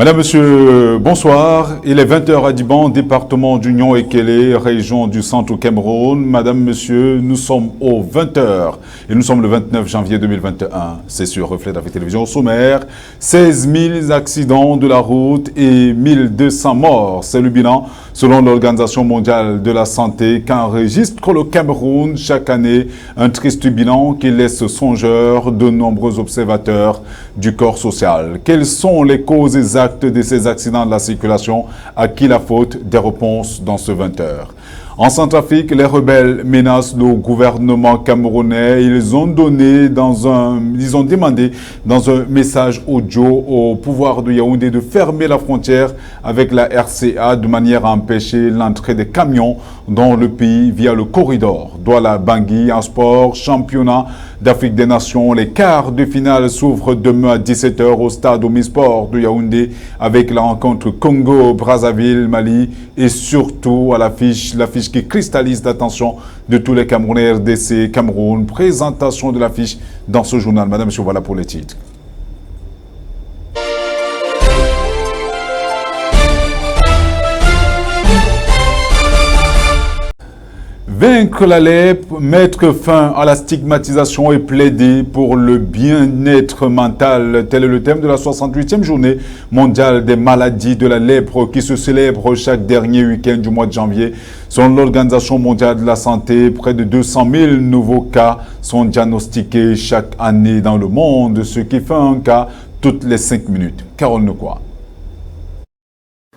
Madame, Monsieur, bonsoir. Il est 20 h à Diban, département d'Union Ekele, région du centre au Cameroun. Madame, Monsieur, nous sommes aux 20 h et nous sommes le 29 janvier 2021. C'est sur Reflet d'Afrique Télévision au sommaire. 16 000 accidents de la route et 1200 morts. C'est le bilan selon l'Organisation mondiale de la santé qu'enregistre le Cameroun chaque année. Un triste bilan qui laisse songeur de nombreux observateurs du corps social. Quelles sont les causes exactes de ces accidents de la circulation? À qui la faute? Des réponses dans ce 20 h. En Centrafrique, les rebelles menacent le gouvernement camerounais. Ils ont demandé dans un message audio au pouvoir de Yaoundé de fermer la frontière avec la RCA de manière à empêcher l'entrée des camions dans le pays via le corridor Douala-Bangui. En sport, championnat d'Afrique des Nations. Les quarts de finale s'ouvrent demain à 17 h au stade Omnisport de Yaoundé avec la rencontre Congo-Brazzaville-Mali et surtout à l'affiche qui cristallise l'attention de tous les Camerounais RDC Cameroun. Présentation de l'affiche dans ce journal. Madame, Monsieur, voilà pour les titres. Vaincre la lèpre, mettre fin à la stigmatisation et plaider pour le bien-être mental. Tel est le thème de la 68e journée mondiale des maladies de la lèpre qui se célèbre chaque dernier week-end du mois de janvier. Selon l'Organisation mondiale de la santé, près de 200 000 nouveaux cas sont diagnostiqués chaque année dans le monde, ce qui fait un cas toutes les 5 minutes. Carole Nekwa.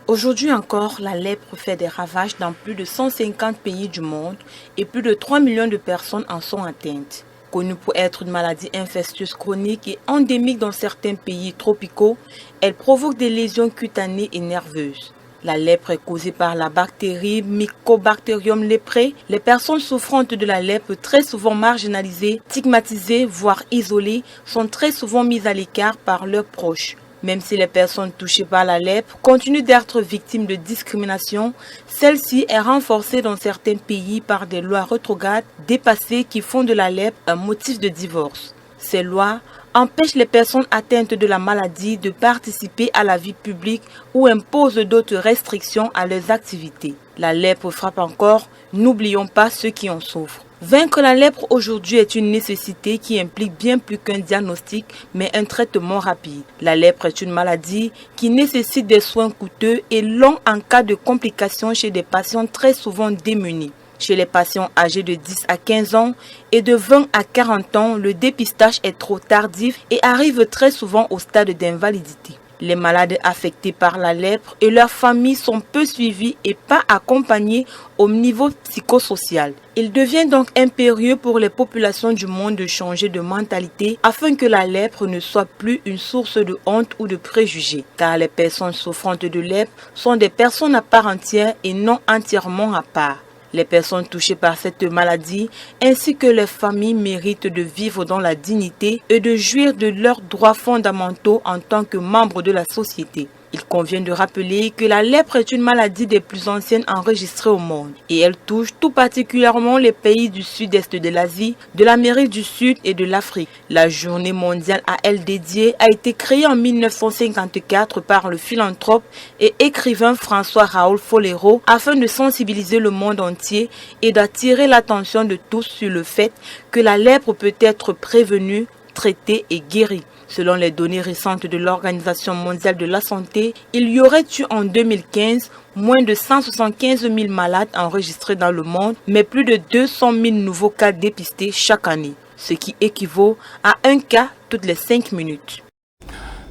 Aujourd'hui encore, la lèpre fait des ravages dans plus de 150 pays du monde et plus de 3 millions de personnes en sont atteintes. Connue pour être une maladie infectieuse chronique et endémique dans certains pays tropicaux, elle provoque des lésions cutanées et nerveuses. La lèpre est causée par la bactérie Mycobacterium leprae. Les personnes souffrantes de la lèpre, très souvent marginalisées, stigmatisées, voire isolées, sont très souvent mises à l'écart par leurs proches. Même si les personnes touchées par la lèpre continuent d'être victimes de discrimination, celle-ci est renforcée dans certains pays par des lois rétrogrades dépassées qui font de la lèpre un motif de divorce. Ces lois empêchent les personnes atteintes de la maladie de participer à la vie publique ou imposent d'autres restrictions à leurs activités. La lèpre frappe encore, n'oublions pas ceux qui en souffrent. Vaincre la lèpre aujourd'hui est une nécessité qui implique bien plus qu'un diagnostic, mais un traitement rapide. La lèpre est une maladie qui nécessite des soins coûteux et longs en cas de complications chez des patients très souvent démunis. Chez les patients âgés de 10 à 15 ans et de 20 à 40 ans, le dépistage est trop tardif et arrive très souvent au stade d'invalidité. Les malades affectés par la lèpre et leurs familles sont peu suivis et pas accompagnés au niveau psychosocial. Il devient donc impérieux pour les populations du monde de changer de mentalité afin que la lèpre ne soit plus une source de honte ou de préjugés. Car les personnes souffrantes de lèpre sont des personnes à part entière et non entièrement à part. Les personnes touchées par cette maladie ainsi que les familles méritent de vivre dans la dignité et de jouir de leurs droits fondamentaux en tant que membres de la société. Il convient de rappeler que la lèpre est une maladie des plus anciennes enregistrées au monde et elle touche tout particulièrement les pays du sud-est de l'Asie, de l'Amérique du Sud et de l'Afrique. La journée mondiale à elle dédiée a été créée en 1954 par le philanthrope et écrivain François Raoul Folero afin de sensibiliser le monde entier et d'attirer l'attention de tous sur le fait que la lèpre peut être prévenue, traitée et guérie. Selon les données récentes de l'Organisation mondiale de la santé, il y aurait eu en 2015 moins de 175 000 malades enregistrés dans le monde, mais plus de 200 000 nouveaux cas dépistés chaque année, ce qui équivaut à un cas toutes les 5 minutes.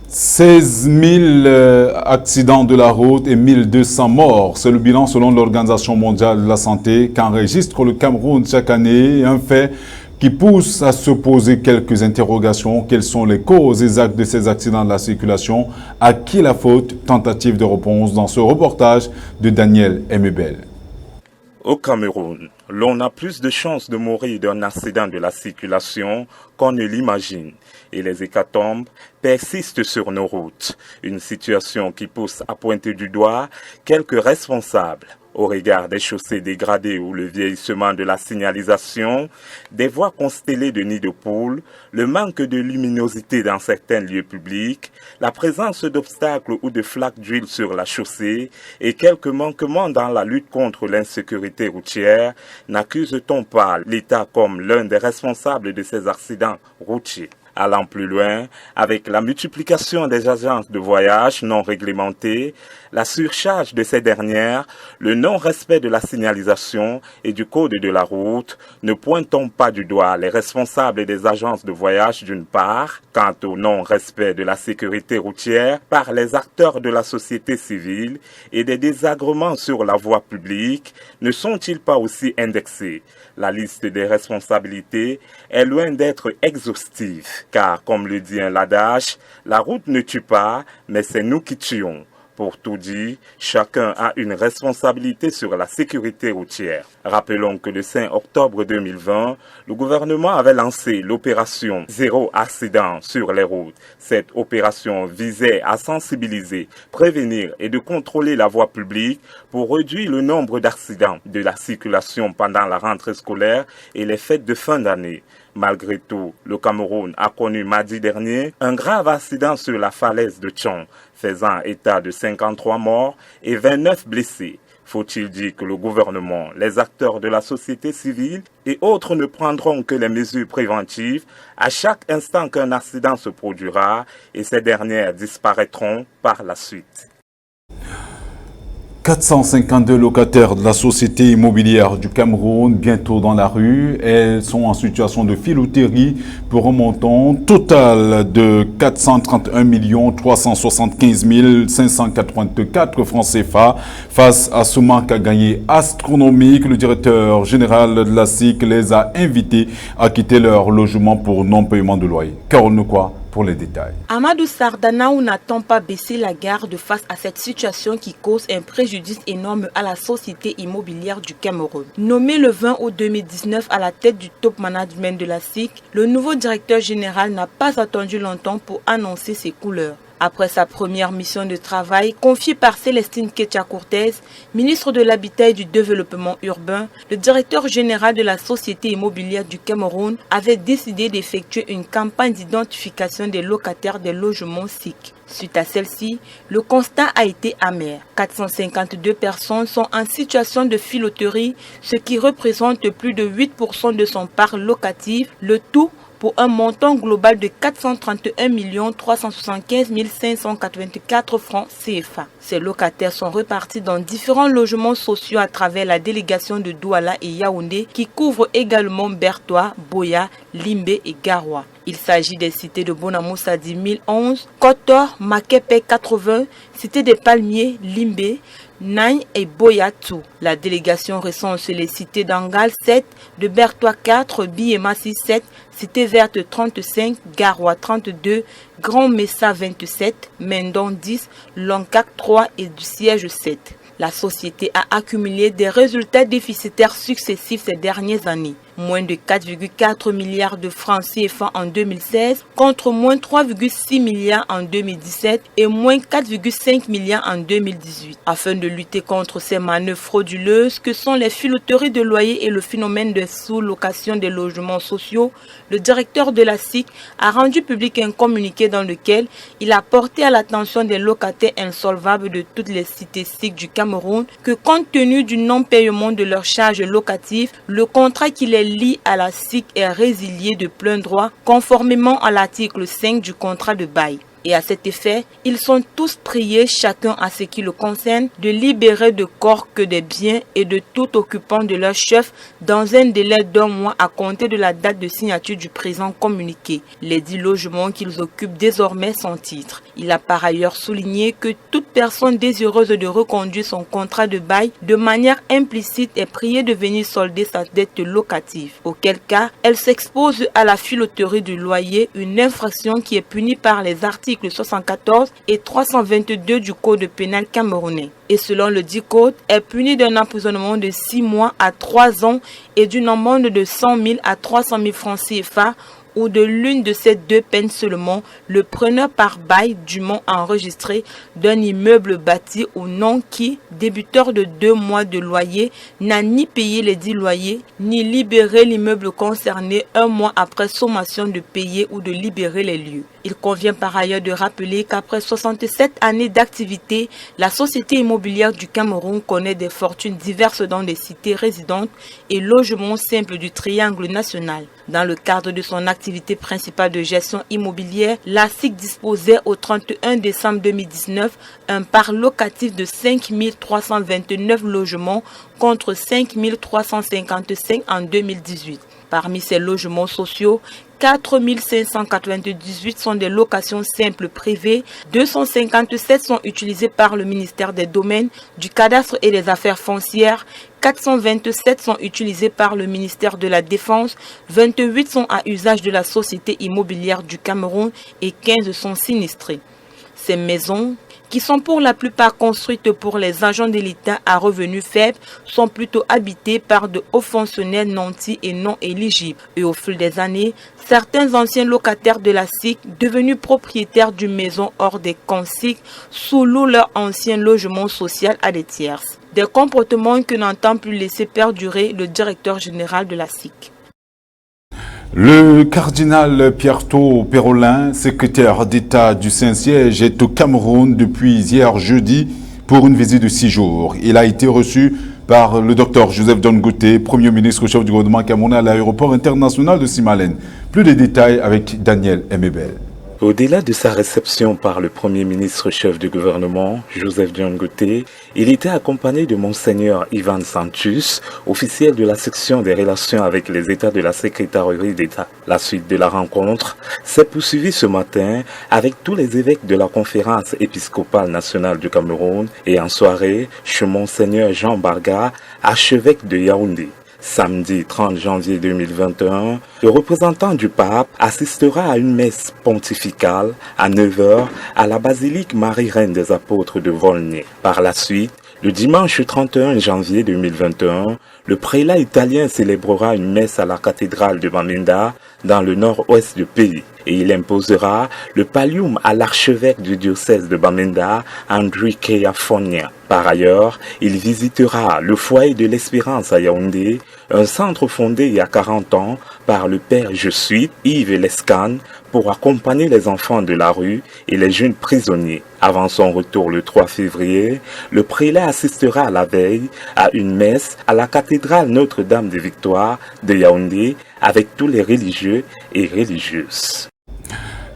16 000 accidents de la route et 1200 morts. C'est le bilan selon l'Organisation mondiale de la santé qu'enregistre le Cameroun chaque année. Un fait qui pousse à se poser quelques interrogations. Quelles sont les causes exactes de ces accidents de la circulation? À qui la faute? Tentative de réponse dans ce reportage de Daniel Emebel. Au Cameroun, l'on a plus de chances de mourir d'un accident de la circulation qu'on ne l'imagine. Et les hécatombes persistent sur nos routes. Une situation qui pousse à pointer du doigt quelques responsables. Au regard des chaussées dégradées ou le vieillissement de la signalisation, des voies constellées de nids de poules, le manque de luminosité dans certains lieux publics, la présence d'obstacles ou de flaques d'huile sur la chaussée et quelques manquements dans la lutte contre l'insécurité routière, n'accuse-t-on pas l'État comme l'un des responsables de ces accidents routiers? Allant plus loin, avec la multiplication des agences de voyage non réglementées, la surcharge de ces dernières, le non-respect de la signalisation et du code de la route, ne pointe-t-on pas du doigt les responsables des agences de voyage d'une part, quant au non-respect de la sécurité routière par les acteurs de la société civile et des désagréments sur la voie publique, ne sont-ils pas aussi indexés? La liste des responsabilités est loin d'être exhaustive, car comme le dit un adage, la route ne tue pas, mais c'est nous qui tuons. Pour tout dire, chacun a une responsabilité sur la sécurité routière. Rappelons que le 5 octobre 2020, le gouvernement avait lancé l'opération Zéro accident sur les routes. Cette opération visait à sensibiliser, prévenir et de contrôler la voie publique pour réduire le nombre d'accidents de la circulation pendant la rentrée scolaire et les fêtes de fin d'année. Malgré tout, le Cameroun a connu mardi dernier un grave accident sur la falaise de Tchon, faisant état de 53 morts et 29 blessés. Faut-il dire que le gouvernement, les acteurs de la société civile et autres ne prendront que les mesures préventives à chaque instant qu'un accident se produira et ces dernières disparaîtront par la suite. 452 locataires de la société immobilière du Cameroun, bientôt dans la rue. Elles sont en situation de filouterie pour un montant total de 431 375 584 francs CFA. Face à ce manque à gagner astronomique, le directeur général de la SIC les a invités à quitter leur logement pour non-paiement de loyer. Carole Nekwa pour les détails. Amadou Sardanaou n'attend pas baisser la garde face à cette situation qui cause un préjudice énorme à la société immobilière du Cameroun. Nommé le 20 août 2019 à la tête du top management de la SIC, le nouveau directeur général n'a pas attendu longtemps pour annoncer ses couleurs. Après sa première mission de travail confiée par Célestine Ketcha-Cortez, ministre de l'Habitat et du Développement urbain, le directeur général de la Société immobilière du Cameroun avait décidé d'effectuer une campagne d'identification des locataires des logements SIC. Suite à celle-ci, le constat a été amer. 452 personnes sont en situation de filouterie, ce qui représente plus de 8% de son parc locatif, le tout pour un montant global de 431 375 584 francs CFA. Ces locataires sont répartis dans différents logements sociaux à travers la délégation de Douala et Yaoundé qui couvre également Bertois, Boya, Limbé et Garoua. Il s'agit des cités de Bonamoussadi 1011, Kotor, Makepe 80, Cité des Palmiers, Limbé, Nagne et Boyatou. La délégation recense les cités d'Angal 7, de Bertois 4, Biémassi 7, Cité Verte 35, Garoua 32, Grand Messa 27, Mendon 10, Loncac 3 et du Siège 7. La société a accumulé des résultats déficitaires successifs ces dernières années. Moins de 4,4 milliards de francs CFA en 2016 contre moins 3,6 milliards en 2017 et moins 4,5 milliards en 2018. Afin de lutter contre ces manœuvres frauduleuses que sont les filouteries de loyers et le phénomène de sous-location des logements sociaux, le directeur de la SIC a rendu public un communiqué dans lequel il a porté à l'attention des locataires insolvables de toutes les cités SIC du Cameroun que compte tenu du non-paiement de leurs charges locatives, le contrat qui les lie à la SIC est résilié de plein droit conformément à l'article 5 du contrat de bail. Et à cet effet, ils sont tous priés, chacun à ce qui le concerne, de libérer de corps que des biens et de tout occupant de leur chef dans un délai d'1 mois à compter de la date de signature du présent communiqué. Les 10 logements qu'ils occupent désormais sans titre. Il a par ailleurs souligné que toute personne désireuse de reconduire son contrat de bail de manière implicite est priée de venir solder sa dette locative. Auquel cas, elle s'expose à la filouterie du loyer, une infraction qui est punie par les articles 74 et 322 du Code pénal camerounais. Et selon le dit code, est puni d'un emprisonnement de 6 mois à 3 ans et d'une amende de 100 000 à 300 000 francs CFA ou de l'une de ces deux peines seulement, le preneur par bail dûment enregistré d'un immeuble bâti ou non qui, débiteur de 2 mois de loyer, n'a ni payé les 10 loyers, ni libéré l'immeuble concerné 1 mois après sommation de payer ou de libérer les lieux. Il convient par ailleurs de rappeler qu'après 67 années d'activité, la Société immobilière du Cameroun connaît des fortunes diverses dans des cités résidentes et logements simples du triangle national. Dans le cadre de son activité principale de gestion immobilière, la SIC disposait au 31 décembre 2019 un parc locatif de 5 329 logements contre 5 355 en 2018. Parmi ces logements sociaux, 4 598 sont des locations simples privées, 257 sont utilisés par le ministère des Domaines, du Cadastre et des Affaires foncières, 427 sont utilisés par le ministère de la Défense, 28 sont à usage de la Société immobilière du Cameroun et 15 sont sinistrées. Ces maisons, qui sont pour la plupart construites pour les agents de l'État à revenus faibles, sont plutôt habitées par de hauts fonctionnaires nantis et non éligibles. Et au fil des années, certains anciens locataires de la SIC, devenus propriétaires d'une maison hors des consignes, sous-louent leur ancien logement social à des tierces. Des comportements que n'entend plus laisser perdurer le directeur général de la SIC. Le cardinal Pierto Perolin, secrétaire d'État du Saint-Siège, est au Cameroun depuis hier jeudi pour une visite de 6 jours. Il a été reçu par le docteur Joseph Dongote, Premier ministre chef du gouvernement camerounais à l'aéroport international de Simalène. Plus de détails avec Daniel Emebel. Au-delà de sa réception par le Premier ministre chef du gouvernement, Joseph Dongote, il était accompagné de Monseigneur Ivan Santus, officiel de la section des relations avec les États de la Secrétariat d'État. La suite de la rencontre s'est poursuivie ce matin avec tous les évêques de la conférence épiscopale nationale du Cameroun et en soirée chez Monseigneur Jean Barga, archevêque de Yaoundé. Samedi 30 janvier 2021, le représentant du pape assistera à une messe pontificale à 9 h à la basilique Marie-Reine des Apôtres de Volnay. Par la suite, le dimanche 31 janvier 2021, le prélat italien célébrera une messe à la cathédrale de Bamenda dans le nord-ouest du pays et il imposera le pallium à l'archevêque du diocèse de Bamenda, Andrew Keafonia. Par ailleurs, il visitera le foyer de l'Espérance à Yaoundé, un centre fondé il y a 40 ans par le père Jesuite Yves Lescan pour accompagner les enfants de la rue et les jeunes prisonniers. Avant son retour le 3 février, le prélat assistera à la veille à une messe à la cathédrale Notre-Dame de Victoire de Yaoundé avec tous les religieux et religieuses.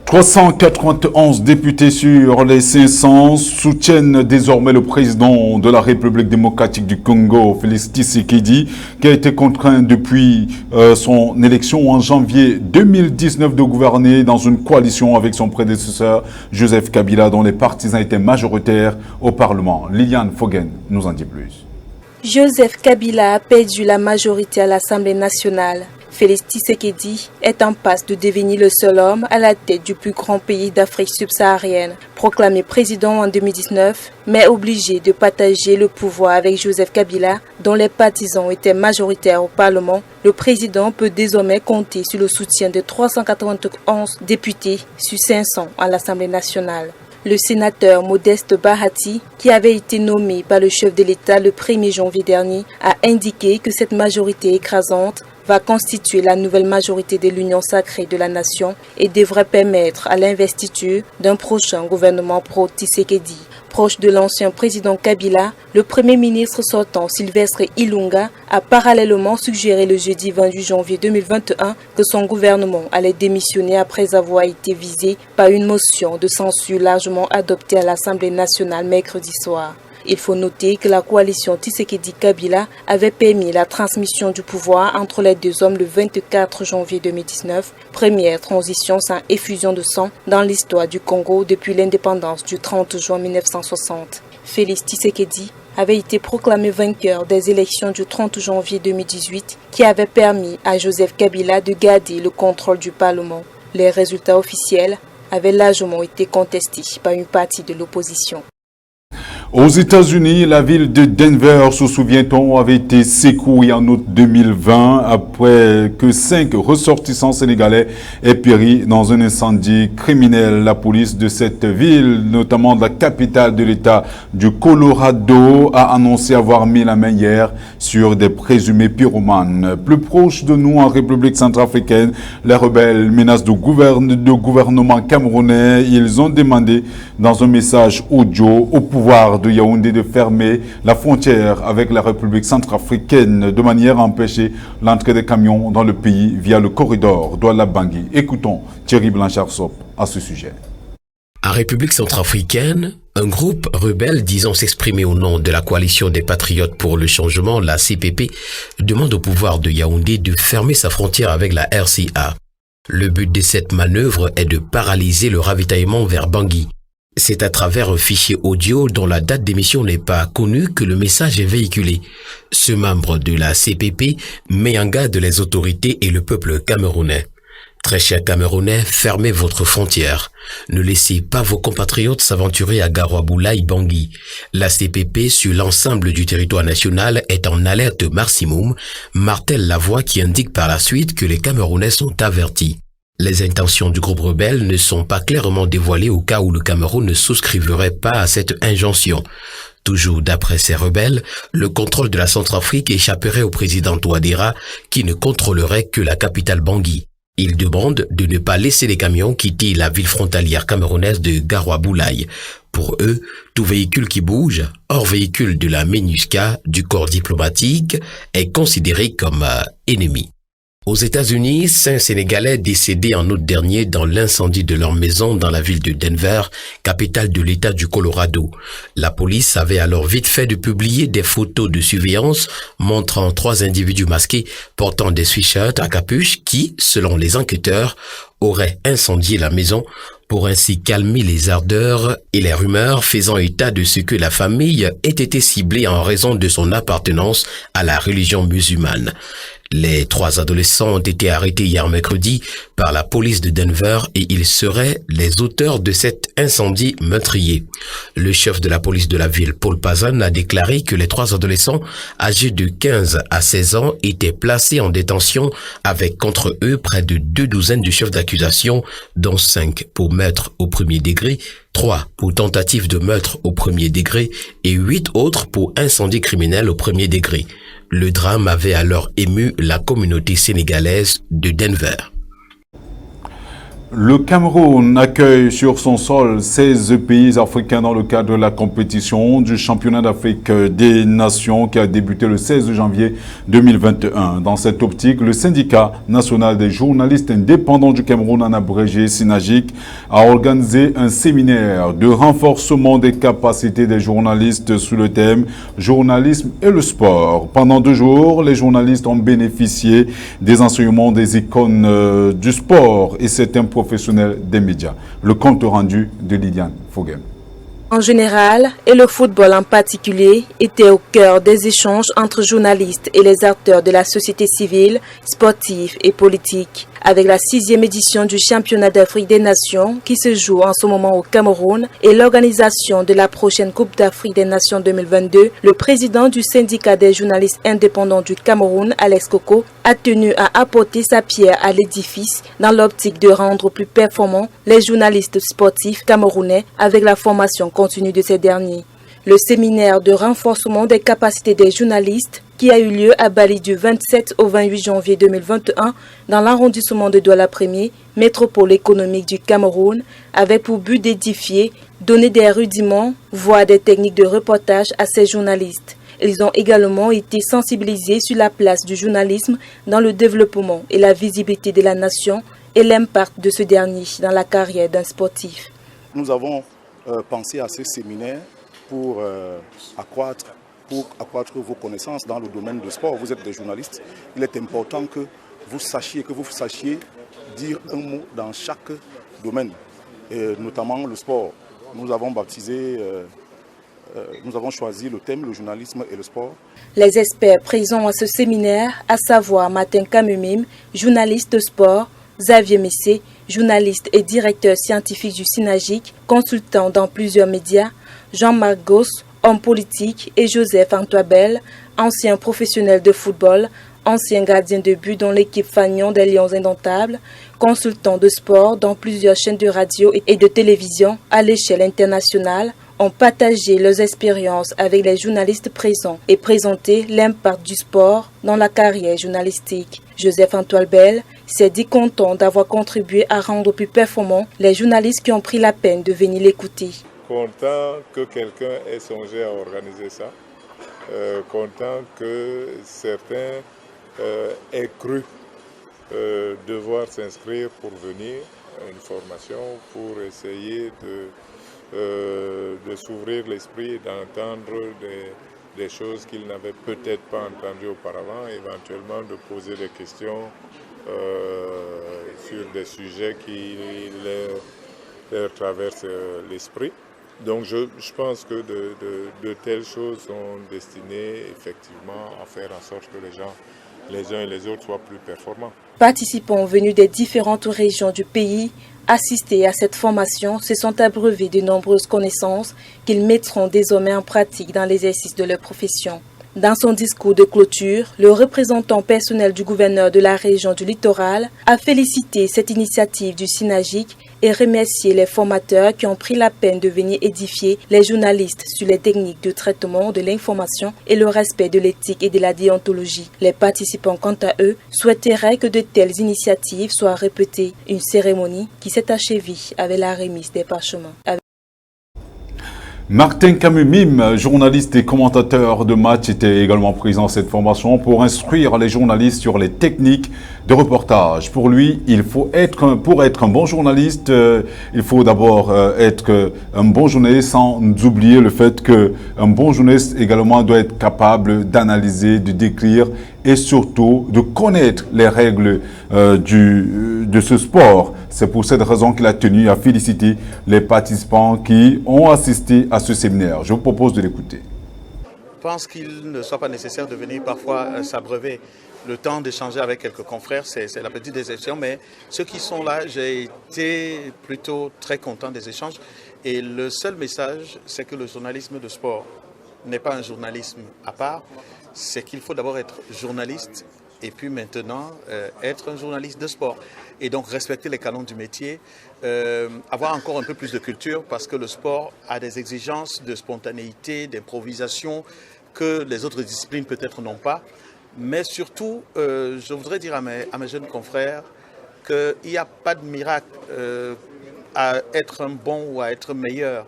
391 députés sur les 500 soutiennent désormais le président de la République démocratique du Congo, Félix Tshisekedi, qui a été contraint depuis son élection en janvier 2019 de gouverner dans une coalition avec son prédécesseur Joseph Kabila, dont les partisans étaient majoritaires au Parlement. Liliane Foggen nous en dit plus. Joseph Kabila a perdu la majorité à l'Assemblée nationale. Félix Tshisekedi est en passe de devenir le seul homme à la tête du plus grand pays d'Afrique subsaharienne. Proclamé président en 2019, mais obligé de partager le pouvoir avec Joseph Kabila, dont les partisans étaient majoritaires au Parlement, le président peut désormais compter sur le soutien de 391 députés sur 500 à l'Assemblée nationale. Le sénateur Modeste Bahati, qui avait été nommé par le chef de l'État le 1er janvier dernier, a indiqué que cette majorité écrasante va constituer la nouvelle majorité de l'Union sacrée de la nation et devrait permettre à l'investiture d'un prochain gouvernement pro-Tshisekedi. Proche de l'ancien président Kabila, le Premier ministre sortant Sylvestre Ilunga a parallèlement suggéré le jeudi 28 janvier 2021 que son gouvernement allait démissionner après avoir été visé par une motion de censure largement adoptée à l'Assemblée nationale mercredi soir. Il faut noter que la coalition Tshisekedi-Kabila avait permis la transmission du pouvoir entre les deux hommes le 24 janvier 2019, première transition sans effusion de sang dans l'histoire du Congo depuis l'indépendance du 30 juin 1960. Félix Tshisekedi avait été proclamé vainqueur des élections du 30 janvier 2018 qui avaient permis à Joseph Kabila de garder le contrôle du Parlement. Les résultats officiels avaient largement été contestés par une partie de l'opposition. Aux États-Unis, la ville de Denver, se souvient-on, avait été secouée en août 2020 après que 5 ressortissants sénégalais aient péri dans un incendie criminel. La police de cette ville, notamment de la capitale de l'État du Colorado, a annoncé avoir mis la main hier sur des présumés pyromanes. Plus proche de nous, en République centrafricaine, les rebelles menacent de gouvernement camerounais. Ils ont demandé dans un message audio au pouvoir de Yaoundé de fermer la frontière avec la République centrafricaine de manière à empêcher l'entrée des camions dans le pays via le corridor Douala-Bangui. Écoutons Thierry Blanchard-Sop à ce sujet. En République centrafricaine, un groupe rebelle disant s'exprimer au nom de la coalition des patriotes pour le changement, la CPP, demande au pouvoir de Yaoundé de fermer sa frontière avec la RCA. Le but de cette manœuvre est de paralyser le ravitaillement vers Bangui. C'est à travers un fichier audio dont la date d'émission n'est pas connue que le message est véhiculé. Ce membre de la CPP met en garde les autorités et le peuple camerounais. Très chers Camerounais, fermez votre frontière. Ne laissez pas vos compatriotes s'aventurer à Garoua-Boulaye Bangui. La CPP sur l'ensemble du territoire national est en alerte maximum, martèle la voix qui indique par la suite que les Camerounais sont avertis. Les intentions du groupe rebelle ne sont pas clairement dévoilées au cas où le Cameroun ne souscrivrait pas à cette injonction. Toujours d'après ces rebelles, le contrôle de la Centrafrique échapperait au président Touadéra qui ne contrôlerait que la capitale Bangui. Il demande de ne pas laisser les camions quitter la ville frontalière camerounaise de Garoua-Boulaye. Pour eux, tout véhicule qui bouge, hors véhicule de la MINUSCA, du corps diplomatique, est considéré comme ennemi. Aux États-Unis, 5 Sénégalais décédés en août dernier dans l'incendie de leur maison dans la ville de Denver, capitale de l'État du Colorado. La police avait alors vite fait de publier des photos de surveillance montrant 3 individus masqués portant des sweatshirts à capuche qui, selon les enquêteurs, auraient incendié la maison pour ainsi calmer les ardeurs et les rumeurs faisant état de ce que la famille ait été ciblée en raison de son appartenance à la religion musulmane. Les 3 adolescents ont été arrêtés hier mercredi par la police de Denver et ils seraient les auteurs de cet incendie meurtrier. Le chef de la police de la ville, Paul Pazan, a déclaré que les 3 adolescents âgés de 15 à 16 ans étaient placés en détention avec contre eux près de 2 douzaines de chefs d'accusation, dont 5 pour meurtre au premier degré, 3 pour tentative de meurtre au premier degré et 8 autres pour incendie criminel au premier degré. Le drame avait alors ému la communauté sénégalaise de Denver. Le Cameroun accueille sur son sol 16 pays africains dans le cadre de la compétition du championnat d'Afrique des Nations qui a débuté le 16 janvier 2021. Dans cette optique, le syndicat national des journalistes indépendants du Cameroun, en abrégé SYNAGIC, a organisé un séminaire de renforcement des capacités des journalistes sous le thème « Journalisme et le sport ». Pendant 2 jours, les journalistes ont bénéficié des enseignements des icônes du sport et c'est un professionnel des médias. Le compte rendu de Lydiane Foghem. En général, et le football en particulier, était au cœur des échanges entre journalistes et les acteurs de la société civile, sportive et politique. Avec la 6e édition du championnat d'Afrique des Nations qui se joue en ce moment au Cameroun et l'organisation de la prochaine Coupe d'Afrique des Nations 2022, le président du syndicat des journalistes indépendants du Cameroun, Alex Koko, a tenu à apporter sa pierre à l'édifice dans l'optique de rendre plus performants les journalistes sportifs camerounais avec la formation continue de ces derniers. Le séminaire de renforcement des capacités des journalistes qui a eu lieu à Bali du 27 au 28 janvier 2021 dans l'arrondissement de Douala-Premier, métropole économique du Cameroun, avait pour but d'édifier, donner des rudiments, voire des techniques de reportage à ces journalistes. Ils ont également été sensibilisés sur la place du journalisme dans le développement et la visibilité de la nation et l'impact de ce dernier dans la carrière d'un sportif. Nous avons pensé à ce séminaire pour accroître vos connaissances dans le domaine du sport. Vous êtes des journalistes. Il est important que vous sachiez dire un mot dans chaque domaine, et notamment le sport. Nous avons choisi le thème, le journalisme et le sport. Les experts présents à ce séminaire, à savoir Martin Kamumim, journaliste de sport, Xavier Messé, journaliste et directeur scientifique du SYNAGIC, consultant dans plusieurs médias, Jean-Marc Goss, homme politique, et Joseph Antoine, ancien professionnel de football, ancien gardien de but dans l'équipe Fagnon des Lions Indomptables, consultant de sport dans plusieurs chaînes de radio et de télévision à l'échelle internationale, ont partagé leurs expériences avec les journalistes présents et présenté l'impact du sport dans la carrière journalistique. Joseph Antoine Bell s'est dit content d'avoir contribué à rendre plus performants les journalistes qui ont pris la peine de venir l'écouter. Content que quelqu'un ait songé à organiser ça, content que certains aient cru devoir s'inscrire pour venir à une formation, pour essayer de s'ouvrir l'esprit et d'entendre des choses qu'ils n'avaient peut-être pas entendues auparavant, éventuellement de poser des questions sur des sujets qui leur traversent l'esprit. Donc je pense que de telles choses sont destinées effectivement à faire en sorte que les gens, les uns et les autres, soient plus performants. Participants venus des différentes régions du pays assistés à cette formation se sont abreuvés de nombreuses connaissances qu'ils mettront désormais en pratique dans l'exercice de leur profession. Dans son discours de clôture, le représentant personnel du gouverneur de la région du Littoral a félicité cette initiative du SYNAGIC et remercié les formateurs qui ont pris la peine de venir édifier les journalistes sur les techniques de traitement de l'information et le respect de l'éthique et de la déontologie. Les participants, quant à eux, souhaiteraient que de telles initiatives soient répétées. Une cérémonie qui s'est achevée avec la remise des parchemins. Martin Kamumim, journaliste et commentateur de match, était également présent à cette formation pour instruire les journalistes sur les techniques de reportage. Pour lui, pour être un bon journaliste, il faut d'abord être un bon journaliste, sans oublier le fait qu'un bon journaliste également doit être capable d'analyser, de décrire et surtout de connaître les règles de ce sport. C'est pour cette raison qu'il a tenu à féliciter les participants qui ont assisté à ce séminaire. Je vous propose de l'écouter. Je pense qu'il ne soit pas nécessaire de venir parfois s'abreuver. Le temps d'échanger avec quelques confrères, c'est la petite déception, mais ceux qui sont là, j'ai été plutôt très content des échanges. Et le seul message, c'est que le journalisme de sport n'est pas un journalisme à part, c'est qu'il faut d'abord être journaliste et puis maintenant être un journaliste de sport. Et donc respecter les canons du métier, avoir encore un peu plus de culture parce que le sport a des exigences de spontanéité, d'improvisation que les autres disciplines peut-être n'ont pas. Mais surtout, je voudrais dire à mes jeunes confrères qu'il n'y a pas de miracle à être un bon ou à être meilleur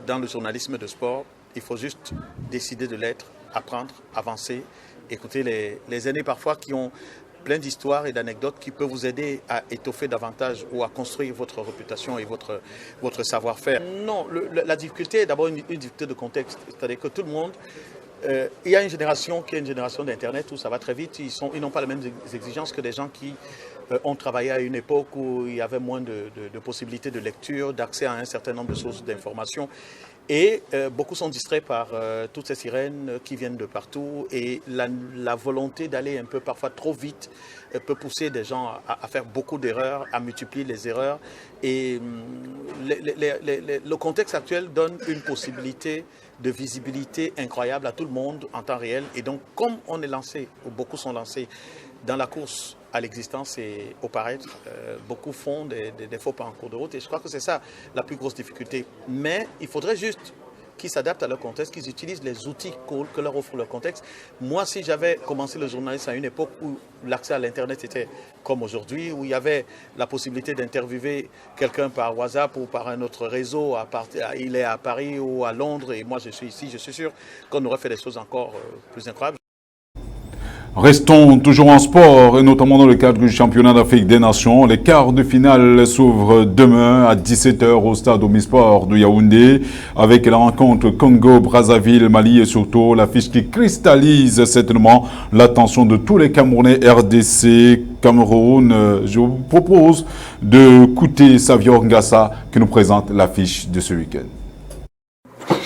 dans le journalisme de sport. Il faut juste décider de l'être, apprendre, avancer, écouter les aînés parfois qui ont plein d'histoires et d'anecdotes qui peuvent vous aider à étoffer davantage ou à construire votre réputation et votre savoir-faire. Non, la difficulté est d'abord une difficulté de contexte, c'est-à-dire que tout le monde... il y a une génération qui est une génération d'Internet où ça va très vite. Ils n'ont pas les mêmes exigences que des gens qui ont travaillé à une époque où il y avait moins de possibilités de lecture, d'accès à un certain nombre de sources d'informations. Et beaucoup sont distraits par toutes ces sirènes qui viennent de partout. Et la volonté d'aller un peu parfois trop vite peut pousser des gens à faire beaucoup d'erreurs, à multiplier les erreurs. Et le contexte actuel donne une possibilité de visibilité incroyable à tout le monde en temps réel. Et donc, comme on est lancé, ou beaucoup sont lancés dans la course à l'existence et au paraître, beaucoup font des faux pas en cours de route. Et je crois que c'est ça la plus grosse difficulté. Mais il faudrait juste qu'ils s'adaptent à leur contexte, qu'ils utilisent les outils que leur offre leur contexte. Moi, si j'avais commencé le journalisme à une époque où l'accès à l'Internet était comme aujourd'hui, où il y avait la possibilité d'interviewer quelqu'un par WhatsApp ou par un autre réseau, il est à Paris ou à Londres et moi je suis ici, je suis sûr qu'on aurait fait des choses encore plus incroyables. Restons toujours en sport, et notamment dans le cadre du championnat d'Afrique des Nations. Les quarts de finale s'ouvrent demain à 17h au stade Omnisport de Yaoundé, avec la rencontre Congo-Brazzaville, Mali et surtout l'affiche qui cristallise certainement l'attention de tous les Camerounais, RDC, Cameroun. Je vous propose d'écouter Savior Ngassa qui nous présente l'affiche de ce week-end.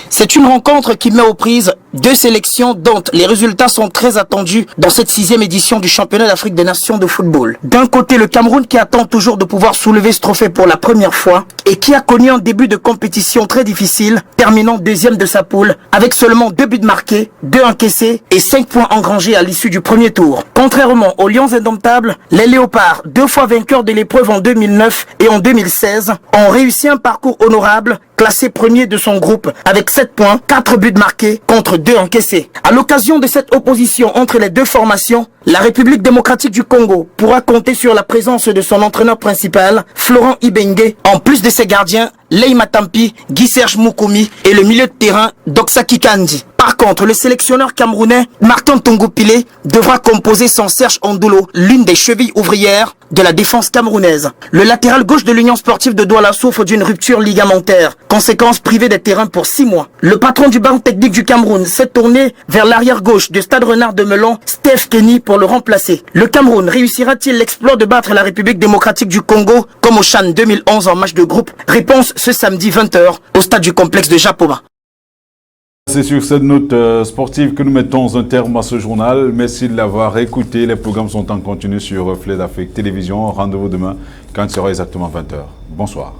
C'est une rencontre qui met aux prises deux sélections dont les résultats sont très attendus dans cette 6e édition du championnat d'Afrique des Nations de football. D'un côté, le Cameroun qui attend toujours de pouvoir soulever ce trophée pour la première fois, et qui a connu un début de compétition très difficile, terminant deuxième de sa poule avec seulement 2 buts marqués, 2 encaissés et 5 points engrangés à l'issue du premier tour. Contrairement aux Lions indomptables, les Léopards, 2 fois vainqueurs de l'épreuve en 2009 et en 2016, ont réussi un parcours honorable, classé premier de son groupe avec 7 points, 4 buts marqués contre 2 encaissés. À l'occasion de cette opposition entre les deux formations, la République démocratique du Congo pourra compter sur la présence de son entraîneur principal, Florent Ibenge, en plus de ses gardiens, Lei Matampi, Guy-Serge Moukoumi et le milieu de terrain, Doxaki Kandi. Par contre, le sélectionneur camerounais, Martin Tongopile, devra composer sans Serge Ondoulo, l'une des chevilles ouvrières de la défense camerounaise. Le latéral gauche de l'Union sportive de Douala souffre d'une rupture ligamentaire, conséquence privé des terrains pour 6 mois. Le patron du banc technique du Cameroun s'est tourné vers l'arrière gauche du Stade Renard de Melon, Steph Kenny, pour le remplacer. Le Cameroun réussira-t-il l'exploit de battre la République démocratique du Congo comme au CHAN 2011 en match de groupe? Réponse ce samedi 20h au stade du complexe de Japoma. C'est sur cette note sportive que nous mettons un terme à ce journal. Merci de l'avoir écouté. Les programmes sont en continu sur Reflet d'Afrique Télévision. Rendez-vous demain quand il sera exactement 20h. Bonsoir.